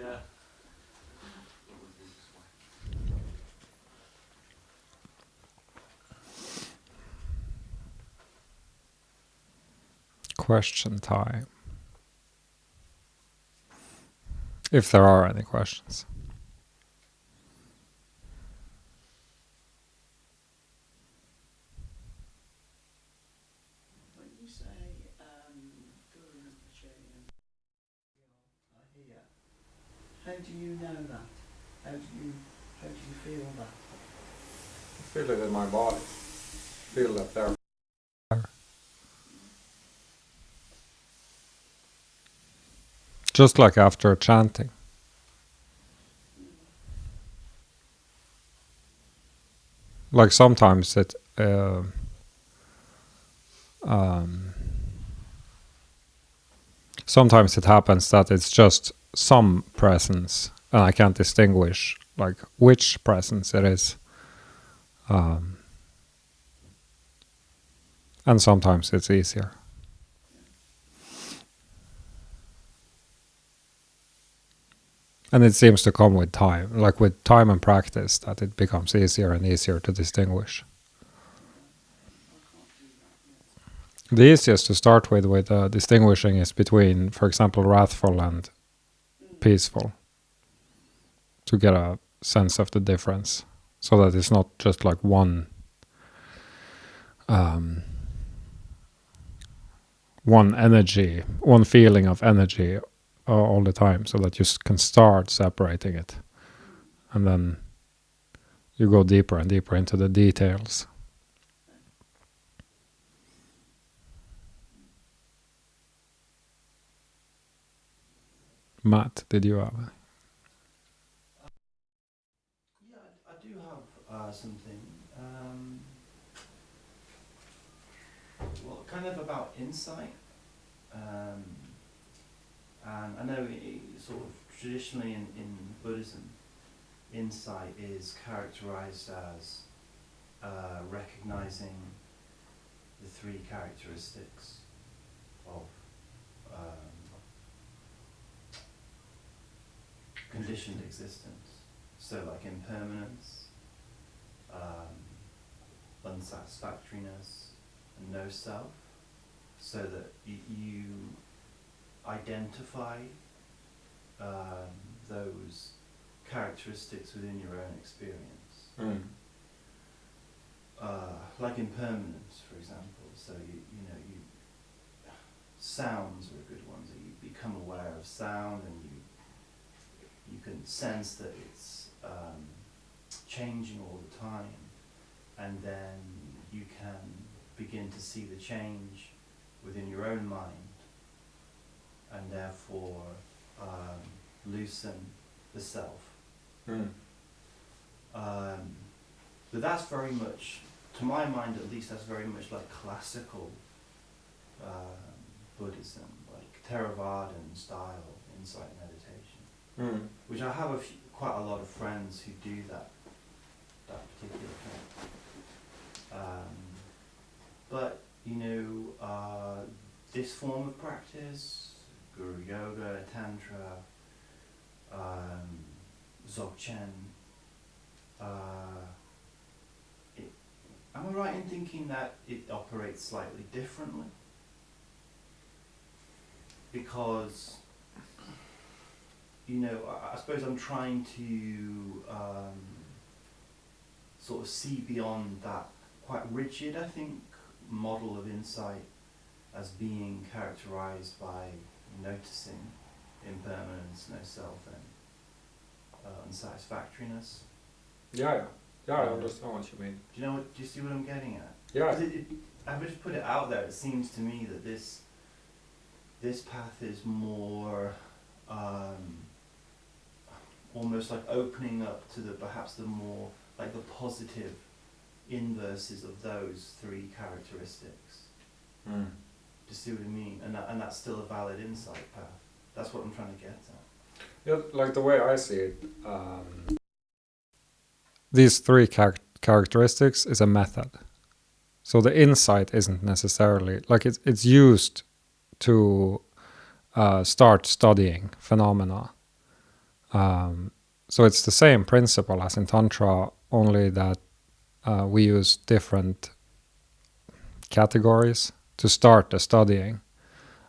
Yeah. Question time. If there are any questions. When you say feeling of the change, I hear. How do you know that? How do you feel that? I feel it in my body. Feel that there. Just like after chanting. Like sometimes it sometimes it happens that it's just some presence and I can't distinguish like which presence it is. And sometimes it's easier. And it seems to come with time, like with time and practice, that it becomes easier and easier to distinguish. The easiest to start with distinguishing is between, for example, wrathful and peaceful, to get a sense of the difference, so that it's not just like one energy, one feeling of energy all the time, so that you can start separating it, and then you go deeper and deeper into the details. Matt, did you have? Yeah, I do have something. Well, kind of about insight. And I know sort of traditionally in Buddhism, insight is characterized as recognizing the three characteristics of conditioned existence. So like impermanence, unsatisfactoriness, and no self. So that you identify those characteristics within your own experience. Like impermanence, for example. So sounds are a good one. So you become aware of sound, and you can sense that it's changing all the time, and then you can begin to see the change within your own mind, and therefore loosen the self. But that's very much, to my mind at least, that's very much like classical Buddhism, like Theravadan style insight meditation, which I have quite a lot of friends who do that particular thing. But this form of practice, Guru Yoga, Tantra, Dzogchen, am I right in thinking that it operates slightly differently? Because, I suppose I'm trying to sort of see beyond that quite rigid, I think, model of insight as being characterized by noticing impermanence, no self, and unsatisfactoriness. Yeah, I understand what you mean. Do you see what I'm getting at? Yeah. I've just put it out there. It seems to me that this path is more almost like opening up to perhaps the more like the positive inverses of those three characteristics. Do you see what I mean? And that's still a valid insight path. That's what I'm trying to get at. Yeah, like the way I see it, these three characteristics is a method. So the insight isn't necessarily, like it's used to start studying phenomena. So it's the same principle as in Tantra, only that we use different categories to start the studying.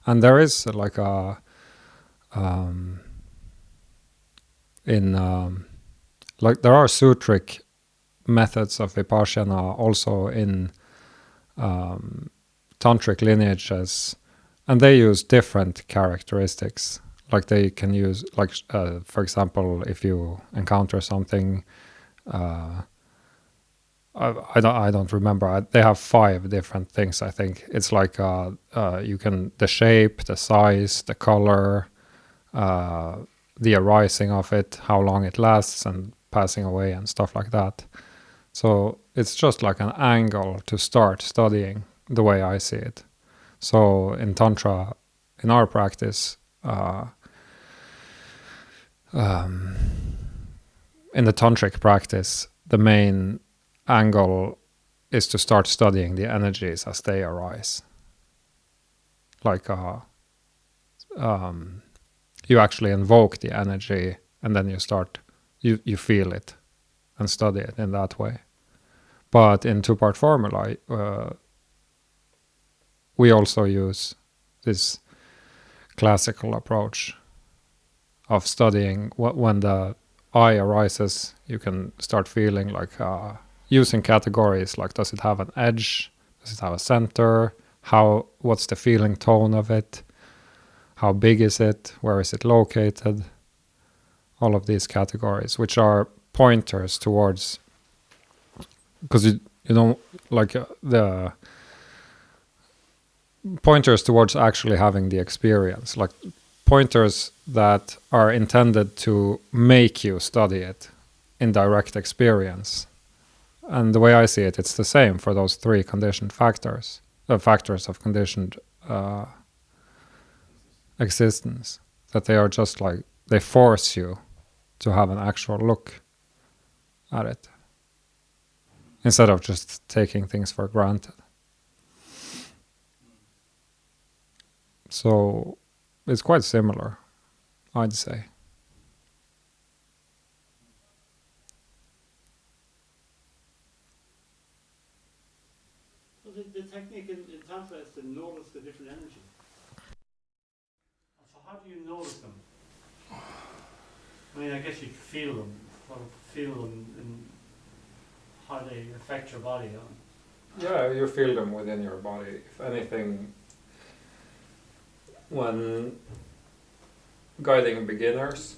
And there is like a like there are sutric methods of vipassana also in tantric lineages, and they use different characteristics. Like they can use, like for example, if you encounter something, I don't remember. They have 5 different things. I think it's like you can the shape, the size, the color, the arising of it, how long it lasts, and passing away, and stuff like that. So it's just like an angle to start studying, the way I see it. So in Tantra, in our practice, in the tantric practice, the main angle is to start studying the energies as they arise. Like you actually invoke the energy, and then you feel it and study it in that way. But in two-part formula, we also use this classical approach of studying when the I arises. You can start feeling like using categories like, does it have an edge? Does it have a center? What's the feeling tone of it? How big is it? Where is it located? All of these categories, which are pointers towards, because you don't like the pointers towards actually having the experience, like pointers that are intended to make you study it in direct experience. And the way I see it, it's the same for those 3 conditioned factors of conditioned existence, that they are just like, they force you to have an actual look at it instead of just taking things for granted. So it's quite similar, I'd say. Well, the technique in Tantra is to notice the different energies. So how do you notice them? I mean, I guess you feel them, in how they affect your body. Yeah, you feel them within your body. If anything, when guiding beginners,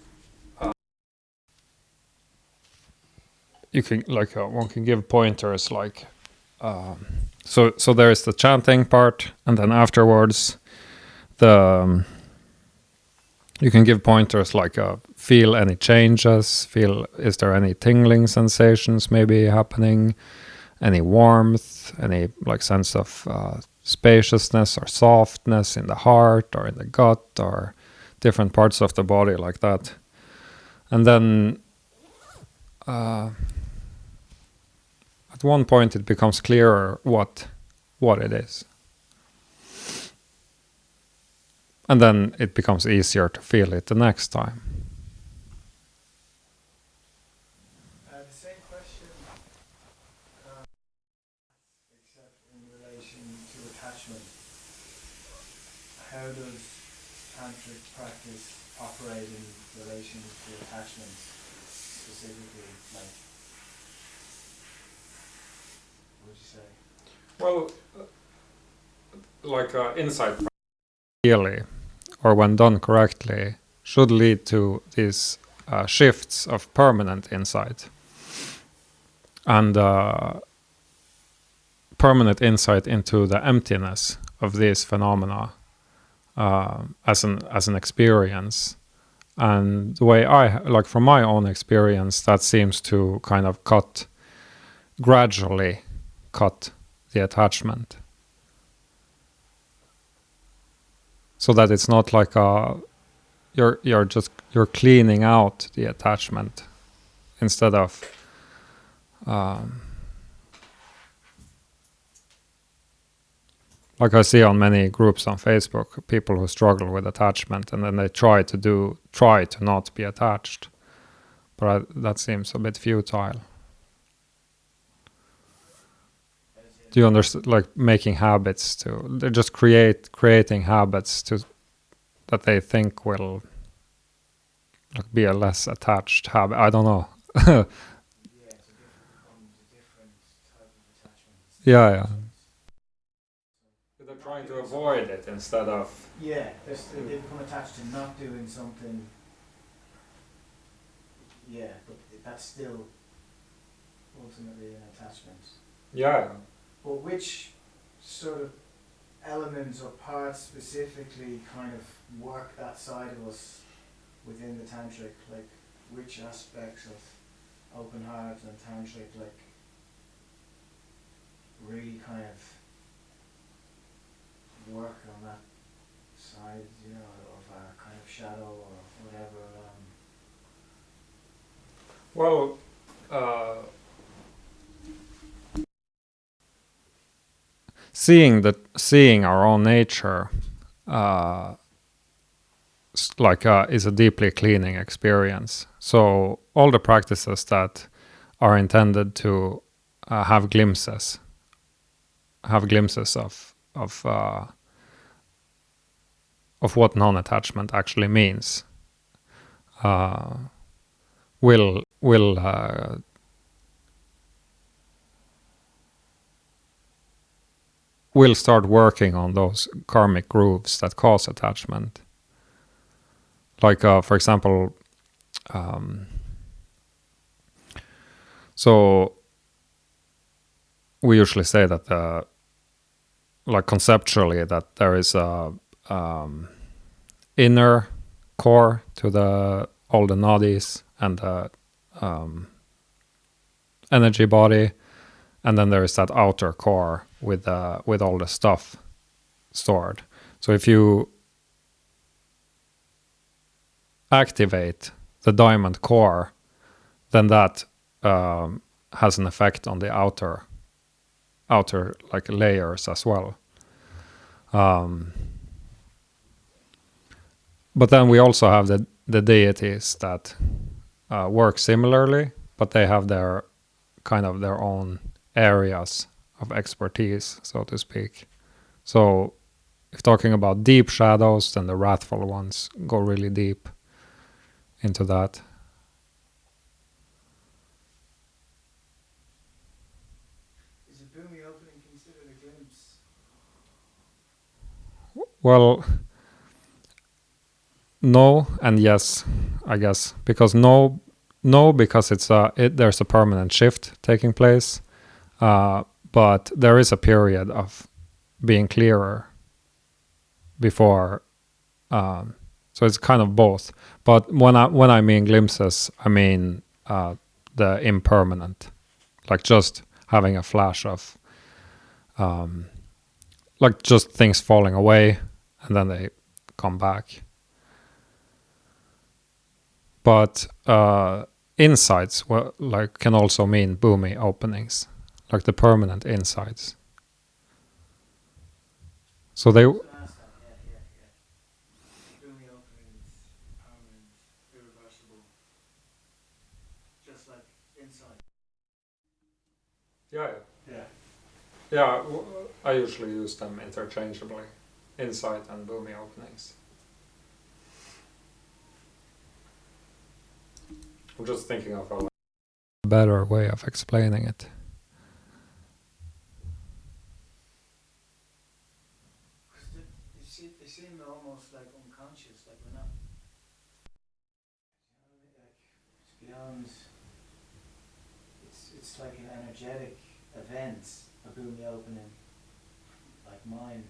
you can one can give pointers like so there is the chanting part, and then afterwards you can give pointers like feel any changes, is there any tingling sensations maybe happening, any warmth, any like sense of spaciousness or softness in the heart or in the gut or different parts of the body like that. And then at one point it becomes clearer what it is. And then it becomes easier to feel it the next time. The same question, except in relation to attachment. How does tantric practice operate in relation to attachment, specifically? Like, what would you say? Well, like insight really, or when done correctly, should lead to these shifts of permanent insight. And permanent insight into the emptiness of these phenomena as an experience. And the way like from my own experience, that seems to kind of gradually cut the attachment. So that it's not like you're cleaning out the attachment instead of like I see on many groups on Facebook, people who struggle with attachment, and then they try to not be attached. but that seems a bit futile. Do you understand? Like making habits they're just creating habits that they think will like be a less attached habit. I don't know. Yeah, it's becomes a different type of attachment. Yeah. They're trying to avoid it instead of. Yeah, they become attached to not doing something. Yeah, but that's still ultimately an attachment. Yeah. But which sort of elements or parts specifically kind of work that side of us within the tantric? Like, which aspects of open heart and tantric, like, really kind of work on that side, you know, of our kind of shadow or whatever. Well, seeing our own nature, is a deeply cleaning experience. So all the practices that are intended to have glimpses of what non-attachment actually means, will start working on those karmic grooves that cause attachment. Like, for example, so we usually say that, like conceptually, that there is a inner core to all the nadis and the energy body, and then there is that outer core with all the stuff stored. So if you activate the diamond core, then that has an effect on the outer like layers as well. But then we also have the deities that work similarly, but they have their kind of their own areas of expertise, so to speak. So if talking about deep shadows, then the wrathful ones go really deep into that. Is a boomy opening considered a glimpse? Well, no and yes, I guess, because no, because there's a permanent shift taking place, but there is a period of being clearer before. So it's kind of both. But when I mean glimpses, I mean the impermanent, like just having a flash of, like just things falling away and then they come back. But insights, like, can also mean boomy openings, like the permanent insights. So they. Yeah. Boomy openings, permanent, irreversible, just like insight. Yeah. Yeah. Yeah, I usually use them interchangeably, insight and boomy openings. I'm just thinking of a better way of explaining it. They seem almost like unconscious, like we're not. You know, like it's beyond. It's like an energetic event, a boomy opening, like mine.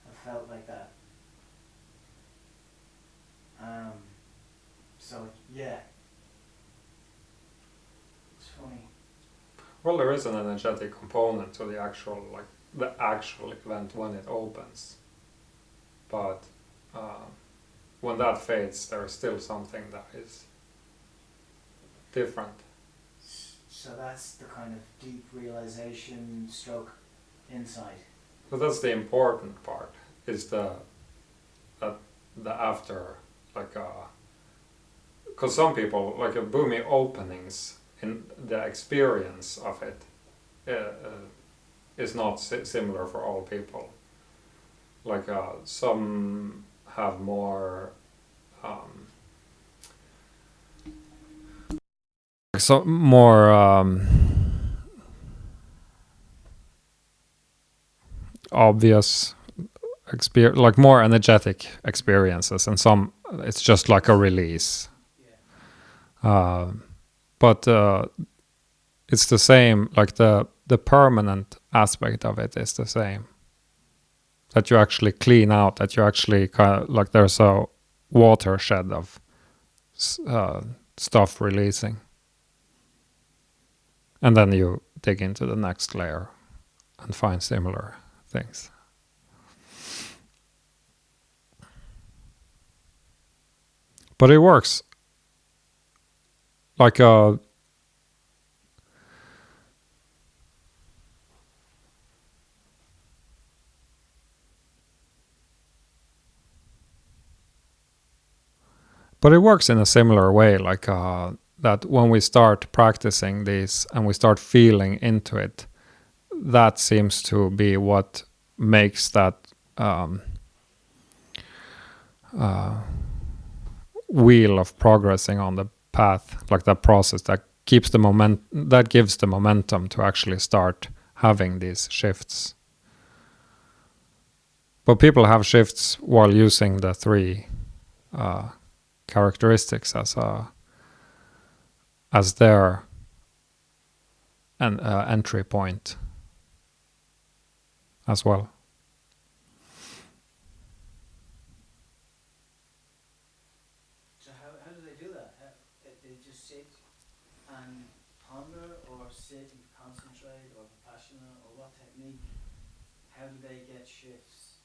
I felt like that. So yeah, it's funny. Well, there is an energetic component to the actual event when it opens. But when that fades, there is still something that is different. So that's the kind of deep realization stroke insight. So that's the important part, is the after, like because some people, like a boomy openings in the experience of it is not similar for all people. Like some have more obvious like more energetic experiences, and some it's just like a release. But it's the same, like the permanent aspect of it is the same. That you actually clean out, that you actually kind of, like there's a watershed of stuff releasing. And then you dig into the next layer and find similar things. But it works like a But it works in a similar way, like that when we start practicing these and we start feeling into it, that seems to be what makes that wheel of progressing on the path, like that process that keeps the that gives the momentum to actually start having these shifts. But people have shifts while using the three characteristics as their entry point as well. So how do they do that? They just sit and ponder, or sit and concentrate, or vipassana, or what technique? How do they get shifts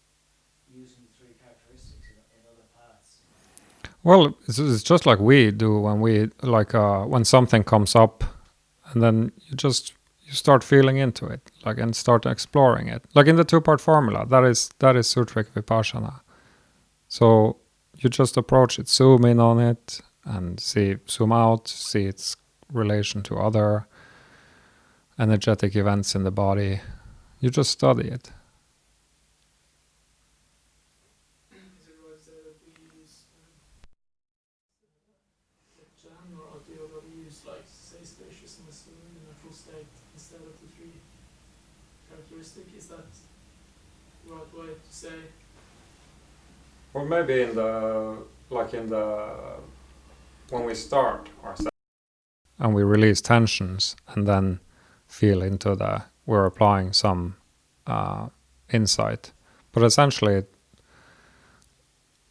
using the three characteristics in other paths? Well, it's just like we do when we when something comes up, and then you start feeling into it, like, and start exploring it. Like in the 2-part formula, that is Sutric Vipassana. So you just approach it, zoom in on it, and zoom out, see its relation to other energetic events in the body. You just study it. Is it right to say that we use Jan or yoga, we use, like, say, spaciousness in a full state instead of the three characteristic? Is that the right way to say? Or maybe when we start ourselves and we release tensions and then feel into we're applying some insight. But essentially,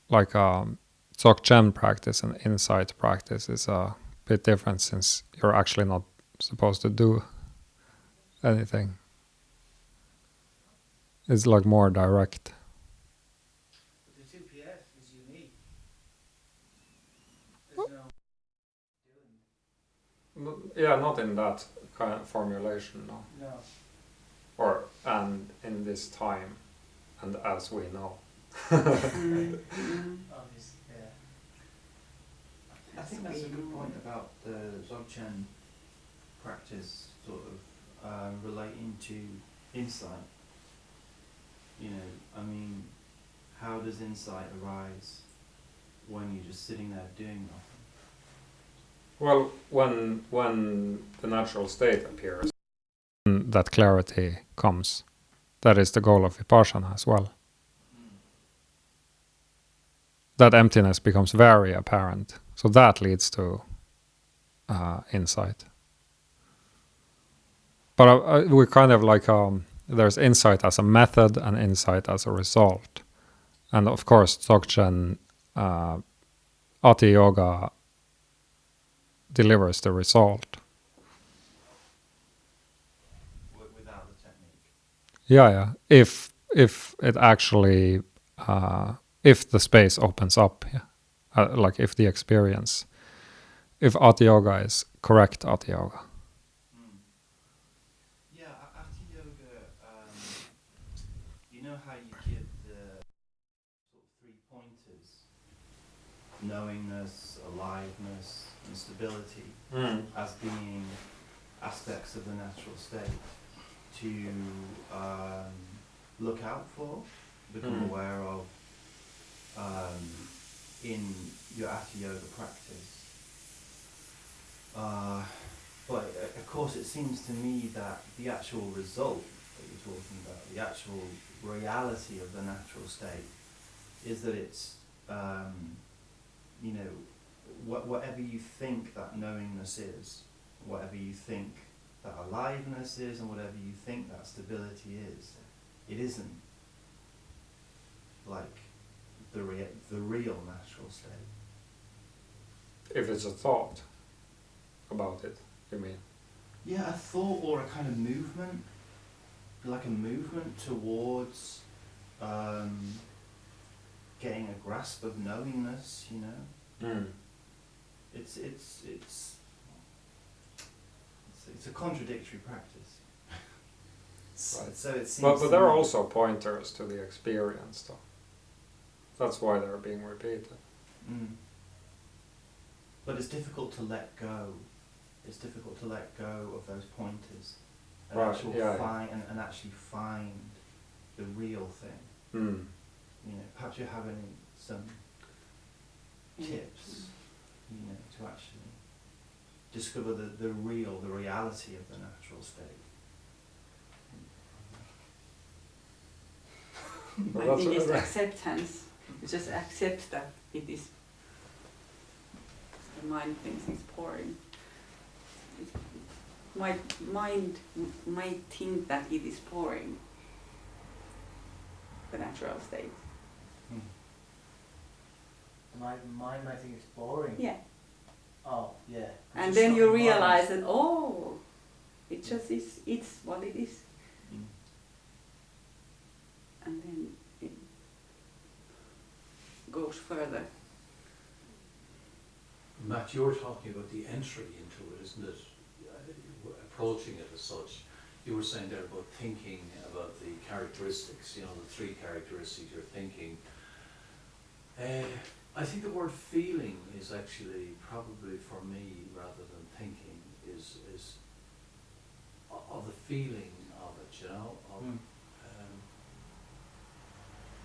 like Dzogchen practice and insight practice is a bit different, since you're actually not supposed to do anything. It's like more direct. But the 2PF is unique. There's no doing. Yeah, not in that kind of formulation, no. No. And in this time, and as we know. Obviously, yeah. I think that's a good point about the Dzogchen practice sort of relating to insight. You know, I mean, how does insight arise when you're just sitting there doing nothing? Well, when the natural state appears, that clarity comes. That is the goal of Vipassana as well. That emptiness becomes very apparent. So that leads to insight. But we kind of like, there's insight as a method and insight as a result. And of course, Dzogchen Ati Yoga delivers the result. Without the technique. Yeah. If it actually, if the space opens up, like if the experience, if Ati Yoga is correct Ati Yoga. Yeah, Ati Yoga, you know how you give the sort of 3 pointers, knowingness, aliveness, and stability as being aspects of the natural state to look out for, become aware of in your Hatha yoga practice. But of course it seems to me that the actual result that you're talking about, the actual reality of the natural state, is that it's, you know, whatever you think that knowingness is, whatever you think that aliveness is, and whatever you think that stability is, it isn't like the real natural state. If it's a thought about it, you mean? Yeah, a thought or a kind of movement, like a movement towards getting a grasp of knowingness, you know. It's a contradictory practice. Right. So it seems. But there are also pointers to the experience, though. That's why they're being repeated. But it's difficult to let go. It's difficult to let go of those pointers and Right, actually and actually find the real thing. You know, perhaps you're having some tips, you know, to actually discover the reality of the natural state. Well, I think it's that's acceptance. You just accept that it is. The mind thinks it's boring. My mind might think that it is boring. The natural state. My mind might think it's boring. Yeah. Oh, yeah. And Just then you something realize that, oh, it just is, it's what it is. And then it goes further. Matt, you're talking about the entry into it, isn't it? Approaching it as such. You were saying there about thinking about the characteristics, you know, the three characteristics you're thinking. I think the word feeling is actually probably for me, rather than thinking, is of the feeling of it, you know, of,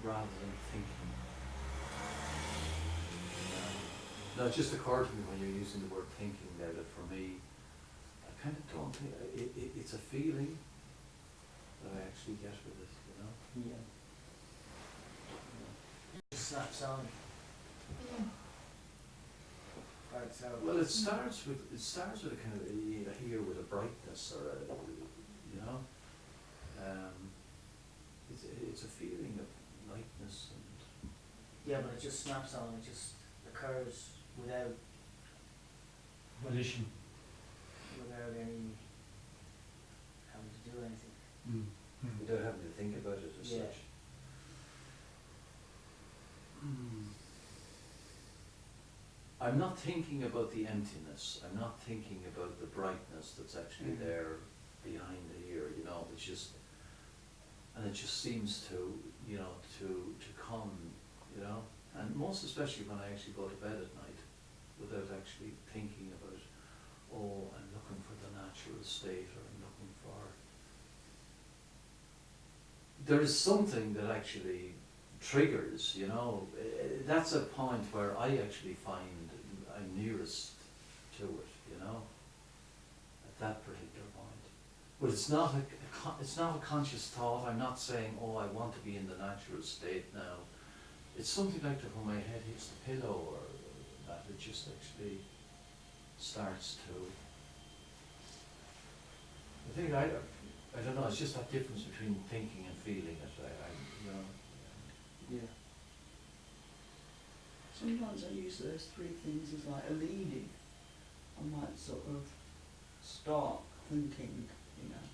rather than thinking. Now it just occurred to me when you're using the word thinking there that for me, I kind of don't think, it's a feeling that I actually get with it, you know? Yeah. It snaps on. Right, so. Well, it starts with a kind of here with a brightness or a, you know, it's a feeling of lightness and. Yeah, but it just snaps on. It just occurs without Volition. any having to do anything. Without having to think about it as Yeah. such. I'm not thinking about the emptiness. I'm not thinking about the brightness that's actually there behind the ear. You know, it's just, and it just seems to, you know, to come, you know, and most especially when I actually go to bed at night, without actually thinking about, oh, I'm looking for the natural state, or I'm looking for. There is something that actually triggers, you know, that's a point where I actually find I'm nearest to it, you know, at that particular point. But it's not a conscious thought. I'm not saying, oh, I want to be in the natural state now. It's something like that when my head hits the pillow, or that it just actually starts to. I think I don't know. It's just that difference between thinking and feeling it. You know. Yeah. Sometimes I use those three things as like a leading. I might sort of start thinking, you know,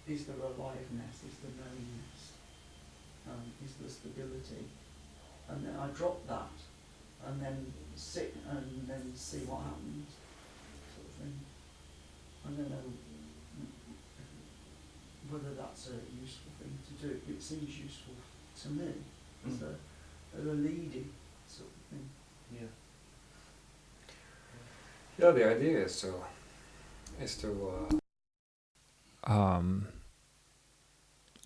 is there aliveness, is there knowingness, is there stability? And then I drop that and then sit and then see what happens, sort of thing. I don't know whether that's a useful thing to do. It seems useful to me as a leading sort of Yeah, the idea is to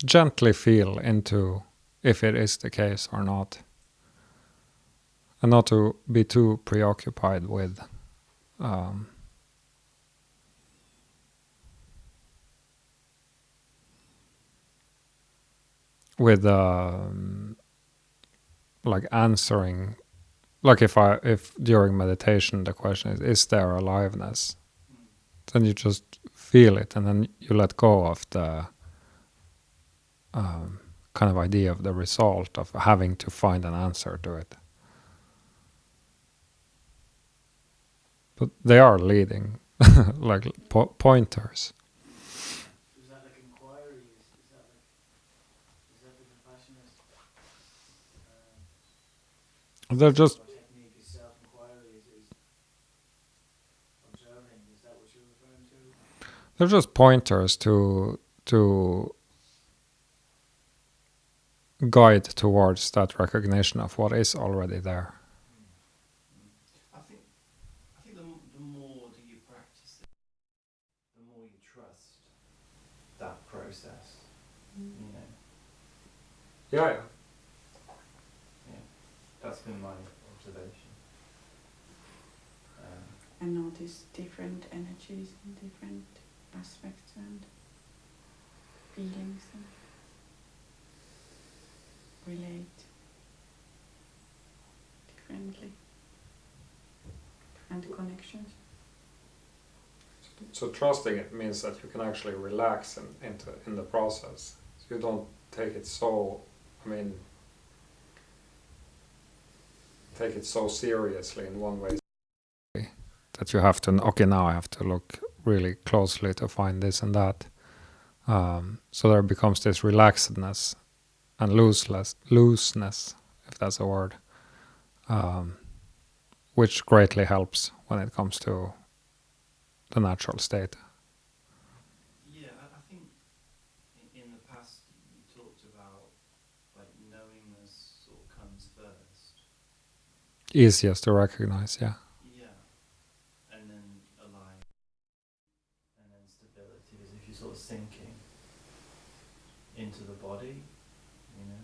gently feel into if it is the case or not, and not to be too preoccupied um, with like answering, like if during meditation the question is there aliveness, then you just feel it and then you let go of the kind of idea of the result of having to find an answer to it. But they are leading like pointers. Is that like inquiry? Is that the compassionate They're just or technique? Is self-inquiry? Is observing? Is that what you're referring to? they're just pointers to guide towards that recognition of what is already there. I think the more that you practice it, the more you trust that process. You know, Yeah. that's been my observation. And notice different energies and different aspects and feelings and relate differently and connections. So trusting it means that you can actually relax in the process. So you don't take it so, take it so seriously in one way that you have to, okay, now I have to look really closely to find this and that. So there becomes this relaxedness and looseness, if that's a word, which greatly helps when it comes to the natural state. Yeah, I think in the past you talked about like knowingness sort of comes first. Easiest to recognize, yeah. Yeah, and then align, and then stability, as if you're sort of sinking into the body, you know.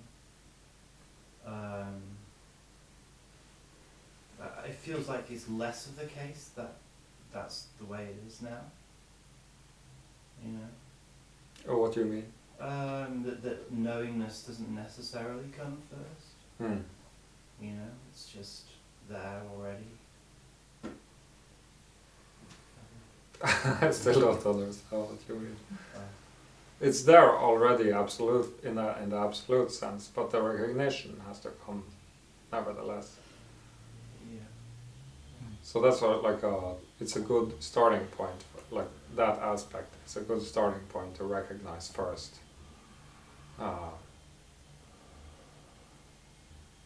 It feels like it's less of the case that that's the way it is now. You know. Oh, what do you mean? That knowingness doesn't necessarily come first. You know, it's just there already. I still don't understand what you mean. It's there already, absolute in the absolute sense, but the recognition has to come nevertheless. Yeah. So that's what, it's a good starting point. Like that aspect, it's a good starting point to recognize first,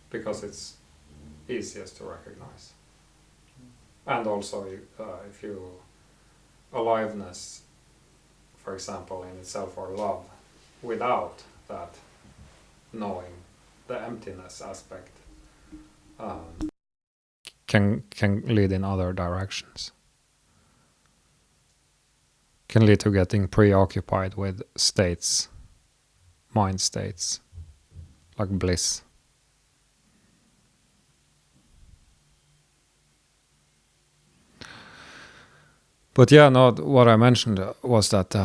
because it's easiest to recognize. And also, if you aliveness, for example, in itself, or love, without that knowing the emptiness aspect, can lead in other directions. Can lead to getting preoccupied with states, mind states, like bliss. But yeah, no, what I mentioned was that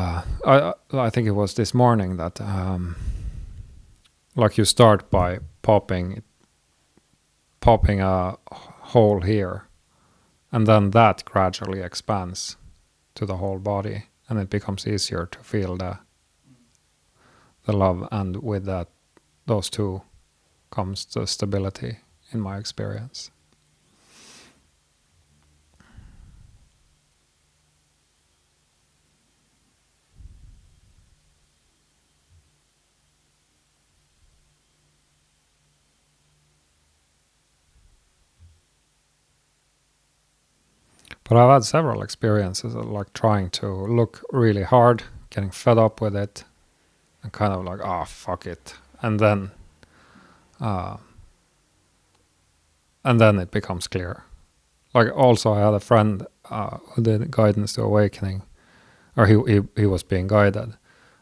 I think it was this morning that like you start by popping a hole here, and then that gradually expands to the whole body, and it becomes easier to feel the love, and with that, those two comes the stability, in my experience. But I've had several experiences of like trying to look really hard, getting fed up with it, and kind of like, oh, fuck it. And then it becomes clear. like also I had a friend who did guidance to awakening, or he was being guided,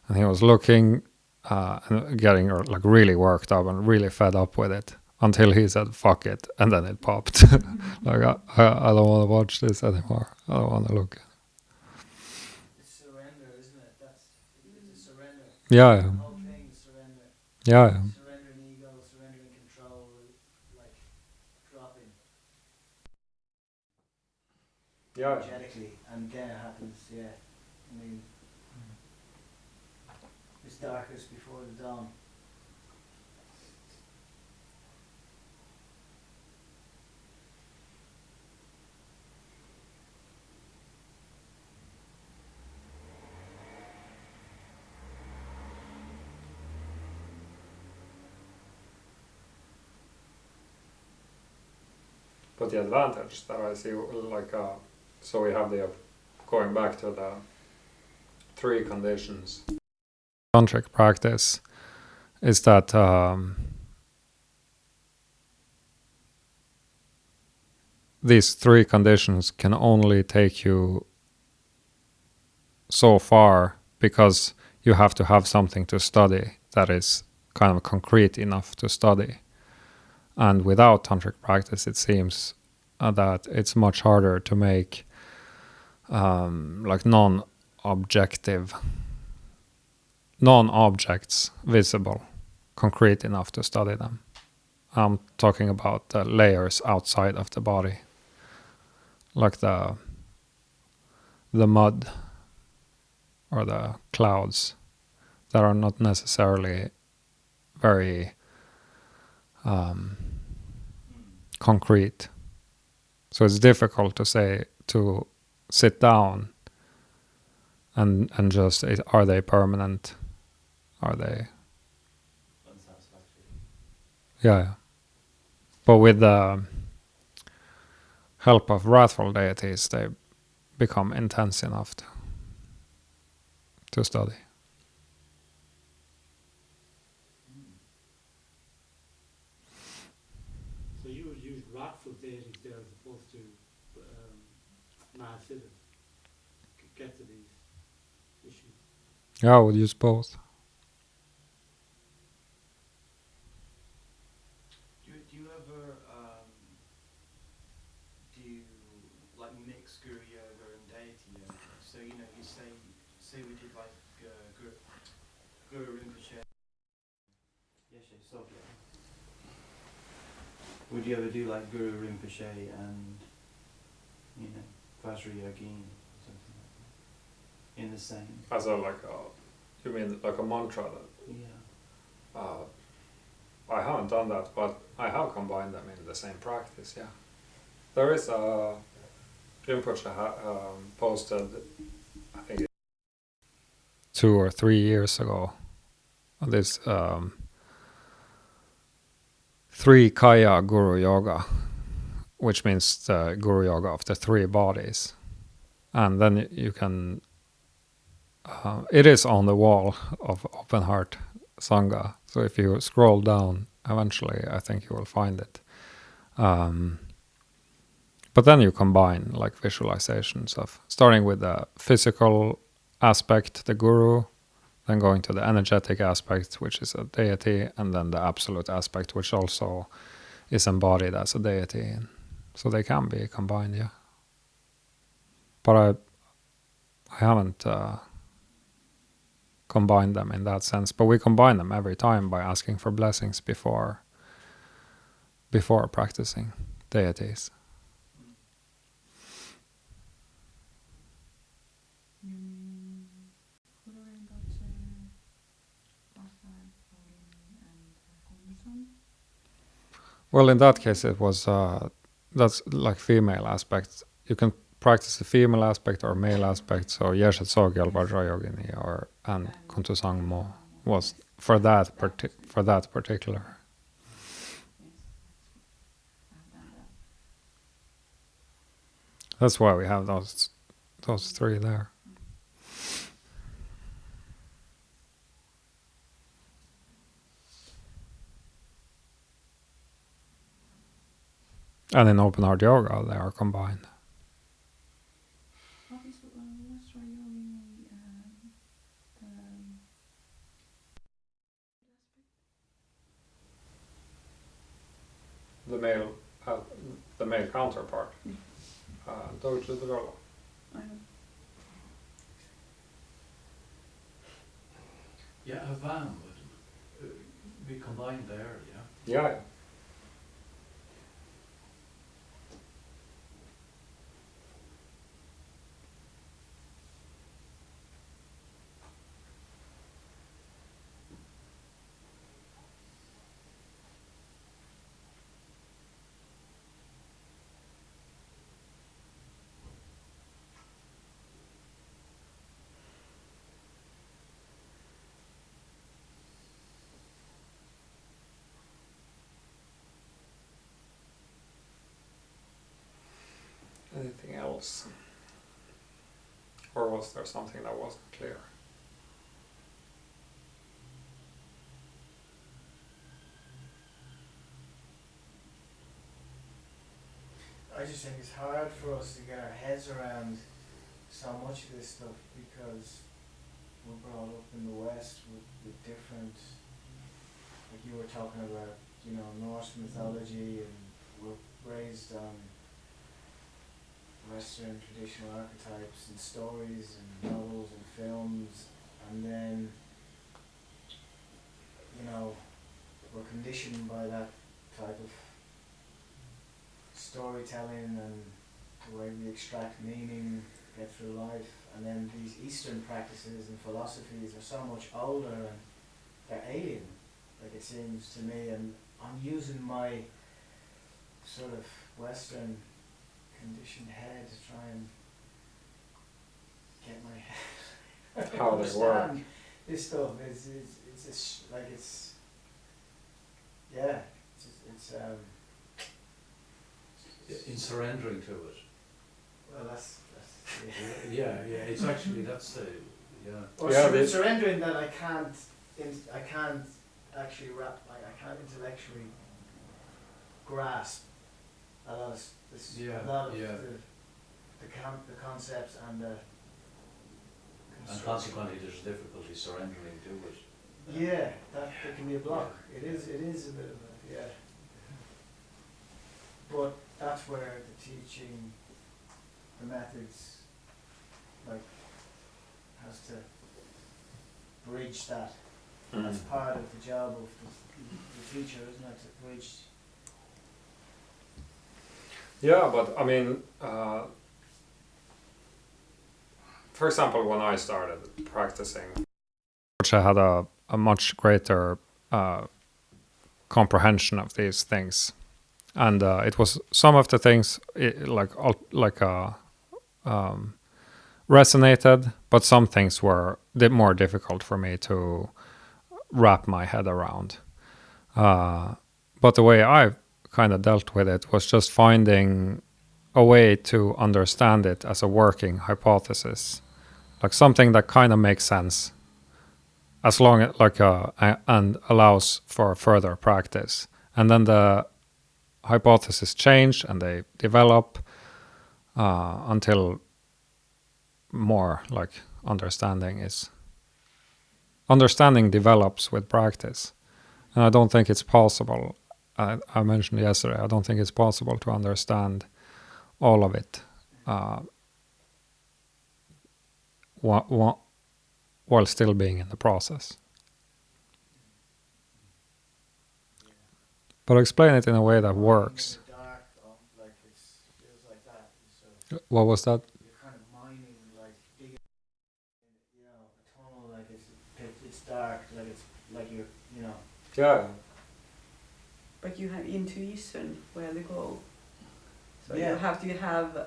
and he was looking and getting like really worked up and really fed up with it until he said fuck it, and then it popped. Like I don't want to watch this anymore. I don't want to look. It's surrender, isn't it? It's a surrender. Yeah, The whole thing is surrender. yeah. Surrendering ego, surrendering control, like dropping energetically, and then it happens. Yeah, I mean, it's darkest before the dawn. But the advantage that I see, like, so we have the going back to the 3 conditions. Tantric practice is that these 3 conditions can only take you so far because you have to have something to study that is kind of concrete enough to study. And without tantric practice, it seems that it's much harder to make like non-objects visible, concrete enough to study them. I'm talking about the layers outside of the body, like the mud or the clouds that are not necessarily very concrete. So it's difficult to say to sit down and just are they permanent? Are they? Unsatisfactory. Yeah. But with the help of wrathful deities, they become intense enough to study. So you would use wrathful deities there as opposed to Mahasiddhas to get to these issues. Yeah, I would use both. Do you ever do like mix guru yoga and deity yoga? So you know, you say we did like Guru Rinpoche. Would you ever do like Guru Rinpoche and you know Vajrayogin or something like that in the same? As a you mean like a mantra? Yeah. I haven't done that, but I have combined them in the same practice. Yeah, there is a Rinpoche posted, I think, 2 or 3 years ago. This 3 Kaya Guru Yoga, which means the Guru Yoga of the 3 bodies, and then you can. It is on the wall of Open Heart Sangha. So if you scroll down, eventually I think you will find it. But then you combine like visualizations of starting with the physical aspect, the guru, then going to the energetic aspect, which is a deity, and then the absolute aspect, which also is embodied as a deity. And so they can be combined, yeah. But I haven't combined them in that sense. But we combine them every time by asking for blessings before practicing deities. Well, in that case, it was that's like female aspect. You can practice the female aspect or male aspect. So Yeshet Sogyal Vajrayogini and Kuntusang Mo was for that particular. That's why we have those 3 there. And in open heart yoga, they are combined. The male counterpart, Dojo Drolo. Yeah, a van would be combined there, yeah. Yeah. Anything else? Or was there something that wasn't clear? I just think it's hard for us to get our heads around so much of this stuff because we're brought up in the West with different, like you were talking about, you know, Norse mythology, and we're raised on Western traditional archetypes and stories and novels and films, and then, you know, we're conditioned by that type of storytelling and the way we extract meaning, get through life, and then these Eastern practices and philosophies are so much older and they're alien, like it seems to me, and I'm using my sort of Western conditioned head to try and get my head How they work. understand this stuff. It's just like it's In surrendering to it. well that's Yeah, it's actually, that's the, yeah. or surrendering that I can't actually I can't intellectually grasp a lot of this, Yeah, a lot of yeah. the concepts and the And construction. consequently there's difficulty surrendering to it. Yeah, that can be a block. It is a bit of a, yeah. But that's where the teaching, the methods, like, has to bridge that. That's part of the job of the teacher, isn't it, to bridge. Yeah, but I mean, for example, when I started practicing, which I had a much greater comprehension of these things, and it was some of the things resonated, but some things were more difficult for me to wrap my head around. But the way I kind of dealt with it was just finding a way to understand it as a working hypothesis, like something that kind of makes sense, as long as and allows for further practice. And then the hypothesis change and they develop until more like understanding develops with practice. And I don't think it's possible. I mentioned yesterday, I don't think it's possible to understand all of it while still being in the process. But explain it in a way that works. In the dark, like it feels like that. So What was that? you're kind of mining, like digging, you know, a tunnel, like it's dark, like it's like you're, you know. Yeah. But you have intuition where to go. So Yeah. you have to have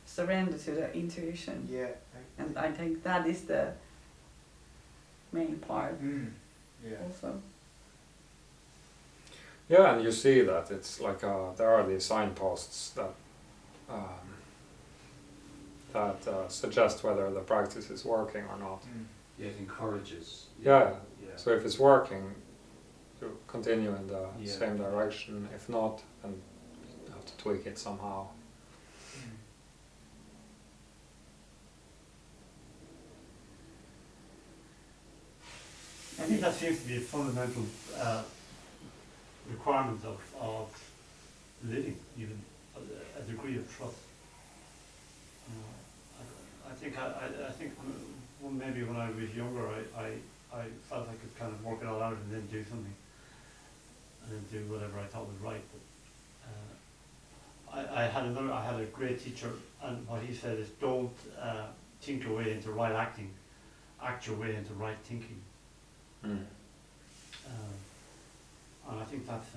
surrender to the intuition. Yeah. And I think that is the main part Yeah. also. Yeah, and you see that it's like there are these signposts that suggest whether the practice is working or not. It encourages. Yeah. Yeah. So if it's working, you continue in the Yeah. same direction. If not, then have to tweak it somehow. I think that seems to be a fundamental requirement of living, even a degree of trust. I think maybe when I was younger, I felt I could kind of work it all out and then do something, and then do whatever I thought was right. But I had a great teacher, and what he said is, don't think your way into right acting, act your way into right thinking. And I think that's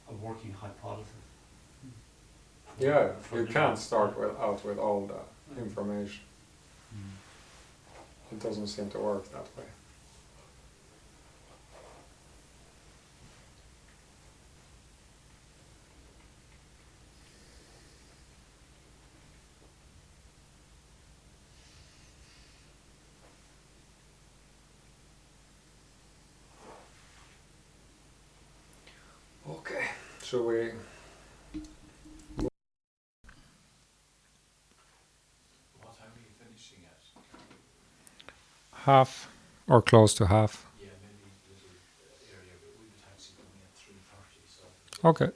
a working hypothesis. Yeah, for you living. can't start out with all the information. It doesn't seem to work that way. Okay, should we? What time are you finishing at? Half or close to half. Yeah, maybe a little earlier, but we have a taxi coming at 3:30, so. Okay.